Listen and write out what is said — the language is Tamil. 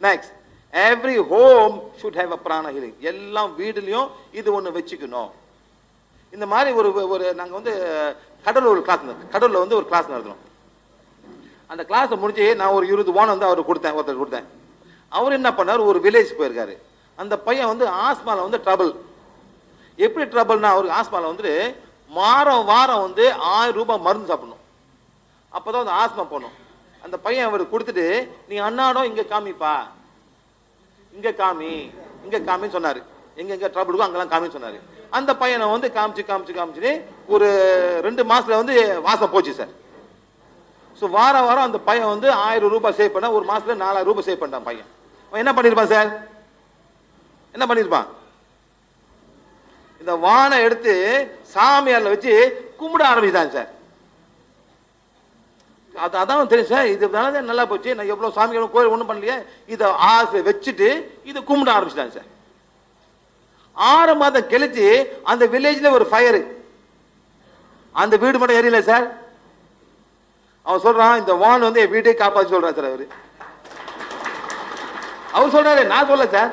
Next, every home should have a பிராண ஹீலிங். எல்லாம் வீடுலையும் இது ஒன்று வச்சுக்கணும். இந்த மாதிரி ஒரு நாங்கள் வந்து கடலூர்ல வந்து ஒரு கிளாஸ் நடத்தணும். அந்த கிளாஸை முடிஞ்சு நான் ஒரு 20 ஓன் வந்து அவருக்கு ஒருத்தர் கொடுத்தேன். அவர் என்ன பண்ணார், ஒரு வில்லேஜ் போயிருக்காரு. அந்த பையன் வந்து ஆஸ்மால வந்து ட்ரபிள். எப்படி ட்ரபிள்னா, அவருக்கு ஆஸ்மால வந்து வாரம் வந்து 1000 ரூபாய் மருந்து சாப்பிடணும். அப்பதான் அந்த ஆஸ்மா போகணும். அந்த பையன் அவருக்கு கொடுத்துட்டு, நீ அன்னாடம் இங்க காமிப்பா, இங்க காமின்னு சொன்னாரு. எங்க ட்ரபிளுக்கோ அங்கெல்லாம் காமின்னு சொன்னாரு. அந்த பையனை வந்து காமிச்சு ஒரு 2 மாசத்துல வந்து வாசம் போச்சு சார். ஸோ வாரம் அந்த பையன் வந்து 1000 ரூபாய் சேவ் பண்ண, ஒரு மாசத்துல 4000 ரூபாய் சேவ் பண்ணான் பையன். அவன் என்ன பண்ணிருப்பான் சார்? என்ன பண்ணிருப்பான்? இந்த வானை எடுத்து சாமியார்ல வச்சு கும்பிட ஆரம்பிச்சான் சார். அதான் தெரியும் சார், இதனால நல்லா போச்சு, நான் எவ்வளவு சாமிகளும் கோயில் ஒண்ணும் பண்ணலையே, இதை ஆசை வச்சுட்டு இதை கும்பிட ஆரம்பிச்சிட்டாங்க சார். 6 மாதம் கழிச்சு அந்த வில்லேஜ்ல ஒரு ஃபயர். அந்த வீடு மட்டும் எரியல சார். அவன் சொல்றான், இந்த வான் வந்து என் வீட்டை காப்பாற்றி சொல்றான் சார். அவர் சொல்றாரு, நான் சொல்ல சார்.